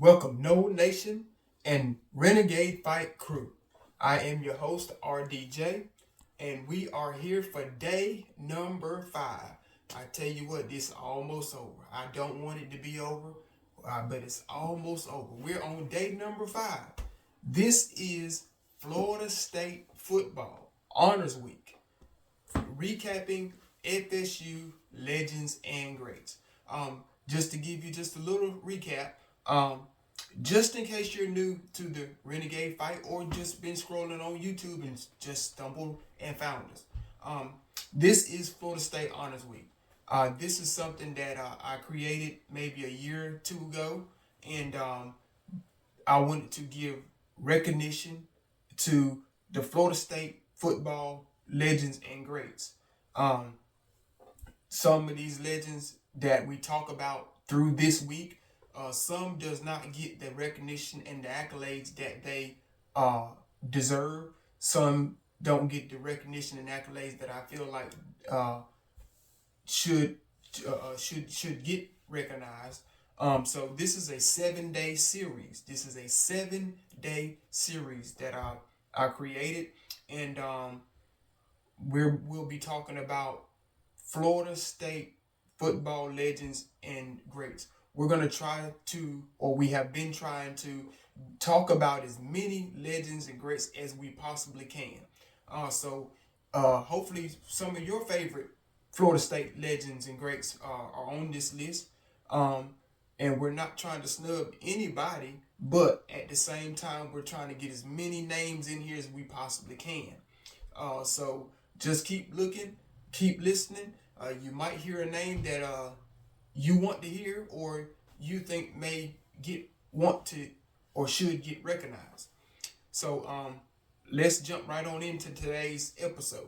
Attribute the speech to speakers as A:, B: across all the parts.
A: Welcome, Noles Nation and Renegade Fight Crew. I am your host, RDJ, and we are here for day number 5. I tell you what, this is almost over. I don't want it to be over, but it's almost over. We're on day number 5. This is Florida State Football Honors Week, recapping FSU legends and greats. Just to give you just a little recap, um, just in case you're new to the Renegade Fight or just been scrolling on YouTube and just stumbled and found us. This is Florida State Honors Week. This is something that I created maybe a year or two ago, and I wanted to give recognition to the Florida State football legends and greats. Um, some of these legends that we talk about through this week, some does not get the recognition and the accolades that they deserve. Some don't get the recognition and accolades that I feel like uh, should should get recognized. So this is a 7-day series. This is a 7-day series that I created, and we'll be talking about Florida State football legends and greats. We're gonna try to, or we have been trying to, talk about as many legends and greats as we possibly can. Hopefully some of your favorite Florida State legends and greats are on this list. And we're not trying to snub anybody, but at the same time, we're trying to get as many names in here as we possibly can. So just keep looking, keep listening. You might hear a name that you want to hear or you think may want to or should get recognized. So let's jump right on into today's episode.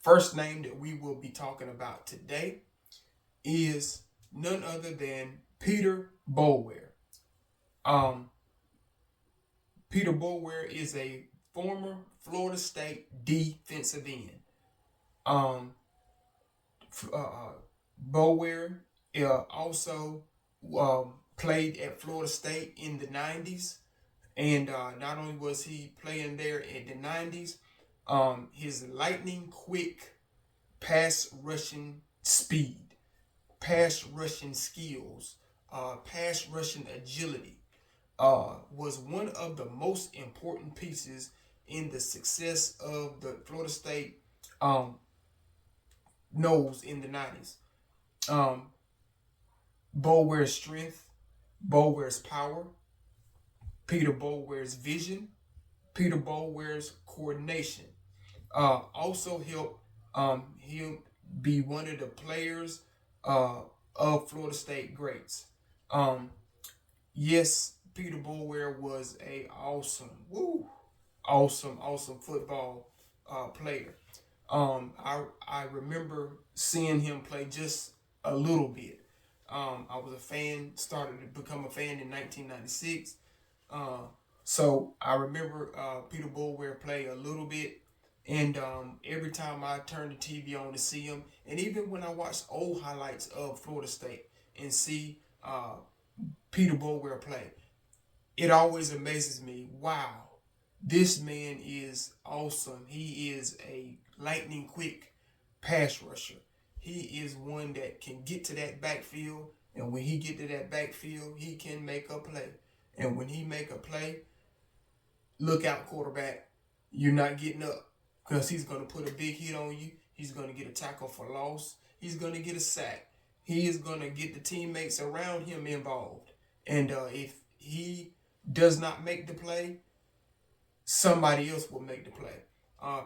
A: First name that we will be talking about today is none other than Peter Boulware. Um, Peter Boulware is a former Florida State defensive end. Um, Boulware also played at Florida State in the 90s. And not only was he playing there in the 90s, his lightning quick pass rushing speed, pass rushing skills, pass rushing agility was one of the most important pieces in the success of the Florida State Noles in the 90s. Boulware's strength, Boulware's power, Peter Boulware's vision, Peter Boulware's coordination also helped him be one of the players of Florida State greats. Yes, Peter Boulware was a awesome football player. I remember seeing him play just a little bit. I was a fan, started to become a fan in 1996. So I remember Peter Boulware play a little bit, and every time I turned the TV on to see him, and even when I watched old highlights of Florida State and see Peter Boulware play, it always amazes me. Wow, this man is awesome. He is a lightning quick pass rusher. He is one that can get to that backfield, and when he get to that backfield, he can make a play. And when he make a play, look out, quarterback. You're not getting up because he's going to put a big hit on you. He's going to get a tackle for loss. He's going to get a sack. He is going to get the teammates around him involved. And if he does not make the play, somebody else will make the play.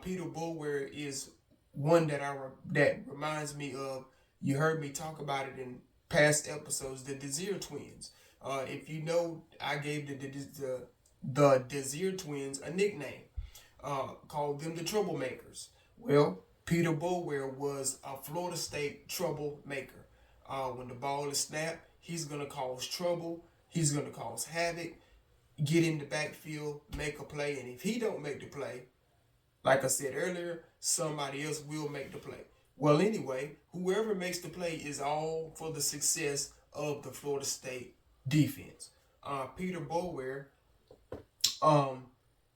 A: Peter Boulware is one that reminds me of. You heard me talk about it in past episodes. The Desir twins. If you know, I gave the Desir twins a nickname. Called them the Troublemakers. Well, Peter Boulware was a Florida State troublemaker. When the ball is snapped, he's gonna cause trouble. He's gonna cause havoc. Get in the backfield, make a play, and if he don't make the play, like I said earlier, somebody else will make the play. Well, anyway, whoever makes the play is all for the success of the Florida State defense. Peter Boulware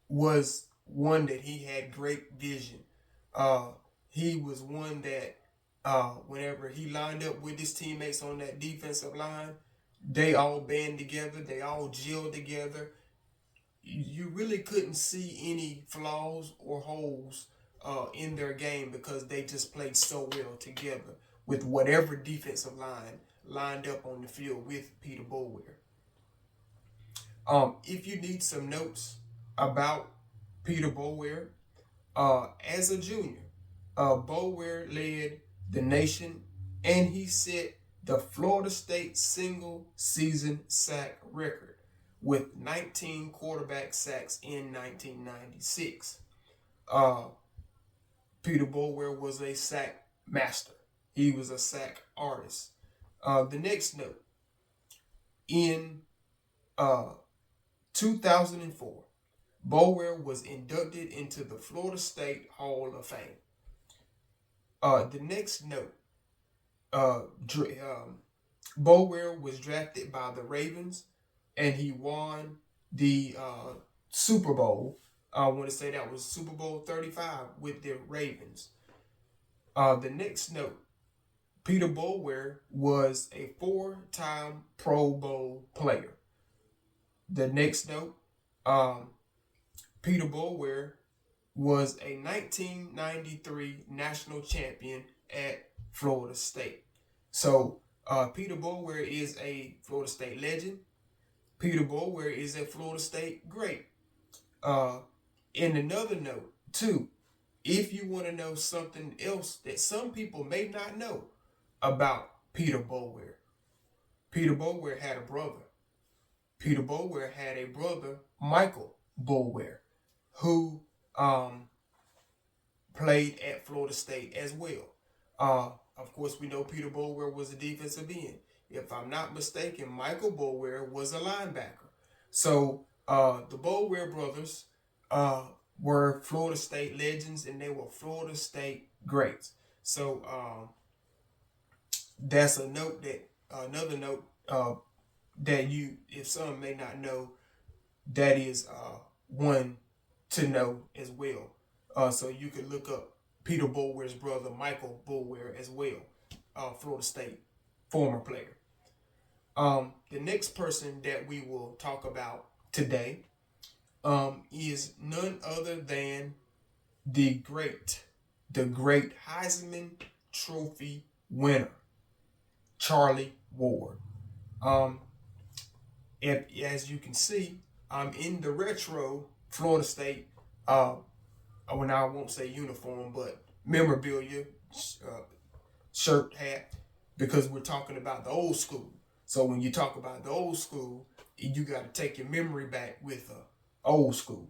A: was one that he had great vision. He was one that whenever he lined up with his teammates on that defensive line, they all band together, they all gelled together. You really couldn't see any flaws or holes in their game because they just played so well together with whatever defensive line lined up on the field with Peter Boulware. If you need some notes about Peter Boulware, as a junior, Boulware led the nation and he set the Florida State single season sack record with 19 quarterback sacks in 1996. Peter Boulware was a sack master. He was a sack artist. The next note, in 2004, Boulware was inducted into the Florida State Hall of Fame. The next note, Boulware was drafted by the Ravens, and he won the Super Bowl. I want to say that was Super Bowl 35 with the Ravens. The next note, Peter Boulware was a 4-time Pro Bowl player. The next note, Peter Boulware was a 1993 national champion at Florida State. So Peter Boulware is a Florida State legend. Peter Boulware is a Florida State great. In another note, too, if you want to know something else that some people may not know about Peter Boulware, Peter Boulware had a brother. Peter Boulware had a brother, Michael Boulware, who played at Florida State as well. Of course, we know Peter Boulware was a defensive end. If I'm not mistaken, Michael Boulware was a linebacker. So the Boulware brothers were Florida State legends, and they were Florida State greats. So that's a note that another note that you, if some may not know, that is one to know as well. So you could look up Peter Boulware's brother, Michael Boulware, as well, Florida State former player. The next person that we will talk about today is none other than the great Heisman Trophy winner, Charlie Ward. As you can see, I'm in the retro Florida State, when I won't say uniform, but memorabilia, shirt, hat, because we're talking about the old school. So when you talk about the old school, you got to take your memory back with old school.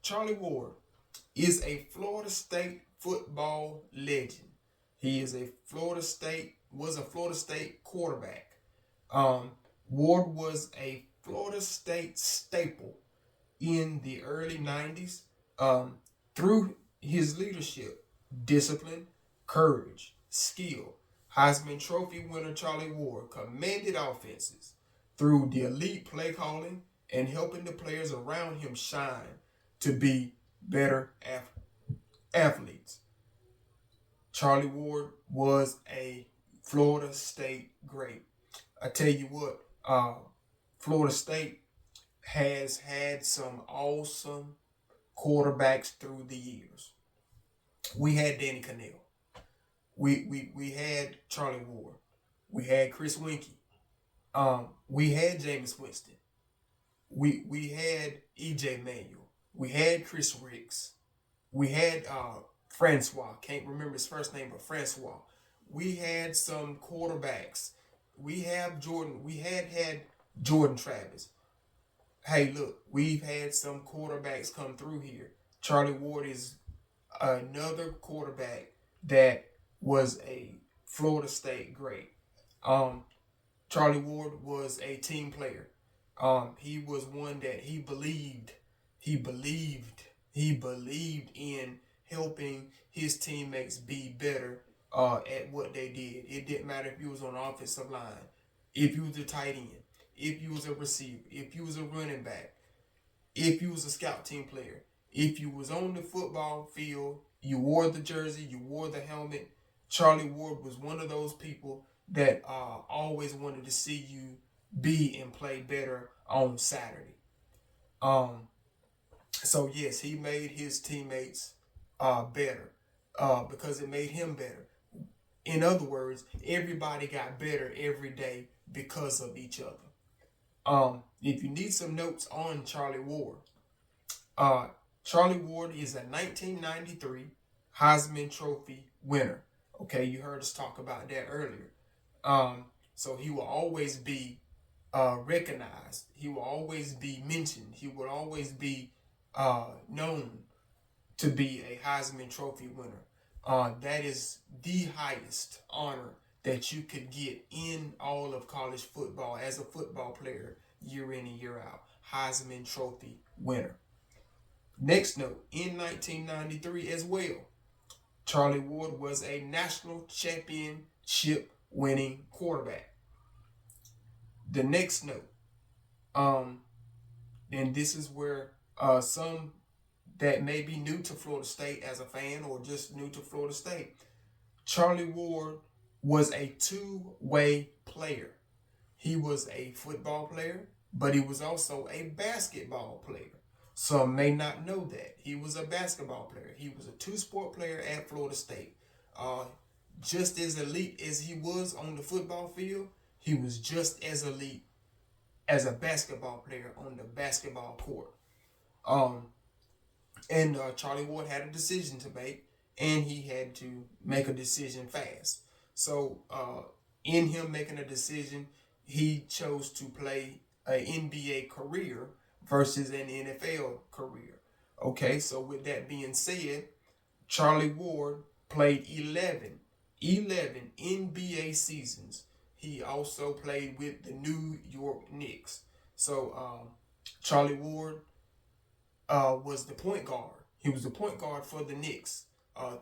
A: Charlie Ward is a Florida State football legend. He is was a Florida State quarterback. Ward was a Florida State staple in the early 90s through his leadership, discipline, courage, skill. Heisman Trophy winner Charlie Ward commanded offenses through the elite play calling and helping the players around him shine to be better athletes. Charlie Ward was a Florida State great. I tell you what, Florida State has had some awesome quarterbacks through the years. We had Danny Cannell. We had Charlie Ward. We had Chris Winkie. We had Jameis Winston. We had E.J. Manuel. We had Chris Ricks. We had Francois. Can't remember his first name, but Francois. We had some quarterbacks. We have Jordan. We had Jordan Travis. Hey, look, we've had some quarterbacks come through here. Charlie Ward is another quarterback that was a Florida State great. Charlie Ward was a team player. He was one that he believed in helping his teammates be better at what they did. It didn't matter if you was on the offensive line, if you was the tight end, if you was a receiver, if you was a running back, if you was a scout team player, if you was on the football field, you wore the jersey, you wore the helmet, Charlie Ward was one of those people that always wanted to see you be and play better on Saturday. So yes, he made his teammates better because it made him better. In other words, everybody got better every day because of each other. If you need some notes on Charlie Ward, Charlie Ward is a 1993 Heisman Trophy winner. Okay, you heard us talk about that earlier. So he will always be recognized. He will always be mentioned. He will always be known to be a Heisman Trophy winner. That is the highest honor that you could get in all of college football as a football player, year in and year out. Heisman Trophy winner. Next note, in 1993 as well, Charlie Ward was a national championship winning quarterback. The next note, and this is where some that may be new to Florida State as a fan or just new to Florida State, Charlie Ward was a two-way player. He was a football player, but he was also a basketball player. Some may not know that. He was a basketball player. He was a two-sport player at Florida State. Just as elite as he was on the football field, he was just as elite as a basketball player on the basketball court. And Charlie Ward had a decision to make, and he had to make a decision fast. So in him making a decision, he chose to play an NBA career versus an NFL career. Okay, so with that being said, Charlie Ward played 11 NBA seasons. He also played with the New York Knicks. So Charlie Ward was the point guard. He was the point guard for the Knicks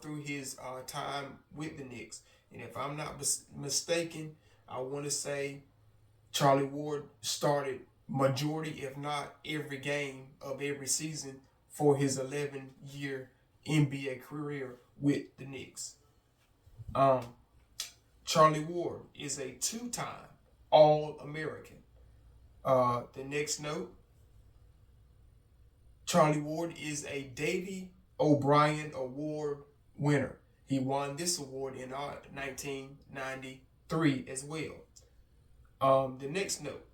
A: through his time with the Knicks. And if I'm not mistaken, I want to say Charlie Ward started majority, if not every game of every season for his 11-year NBA career with the Knicks. Charlie Ward is a two-time All-American. The next note, Charlie Ward is a Davy O'Brien Award winner. He won this award in 1993 as well. The next note,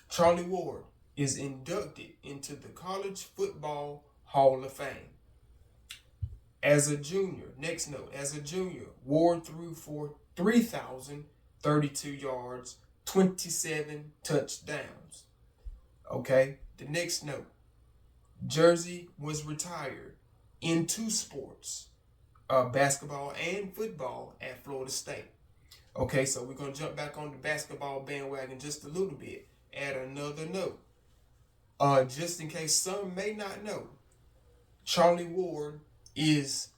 A: Charlie Ward is inducted into the College Football Hall of Fame. As a junior, next note, as a junior, Ward threw for 3,032 yards, 27 touchdowns. Okay, the next note, jersey was retired in two sports, basketball and football at Florida State. Okay, so we're going to jump back on the basketball bandwagon just a little bit. Add another note. Just in case some may not know, Charlie Ward is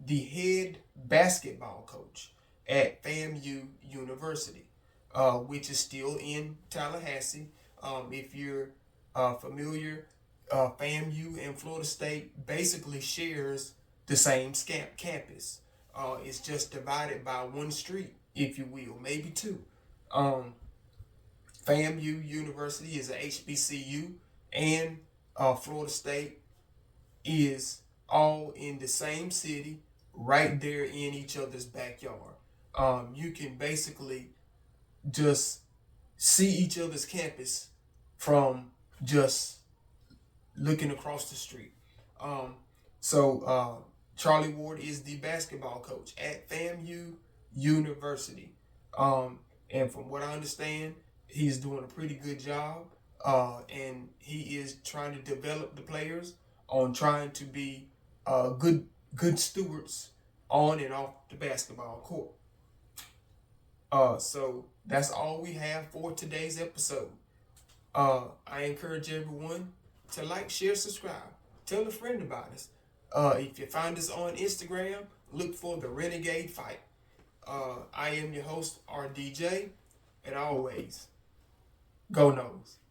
A: the head basketball coach at FAMU University, which is still in Tallahassee. If you're familiar, FAMU and Florida State basically shares the same campus. It's just divided by one street, if you will, maybe two. FAMU University is a HBCU, and Florida State is all in the same city, right there in each other's backyard. You can basically just see each other's campus from just looking across the street. So Charlie Ward is the basketball coach at FAMU University. And from what I understand, he's doing a pretty good job. And he is trying to develop the players on trying to be good stewards on and off the basketball court. So that's all we have for today's episode. I encourage everyone to like, share, subscribe. Tell a friend about us. If you find us on Instagram, look for the Renegade Fight. I am your host, RDJ, and always Go Noles.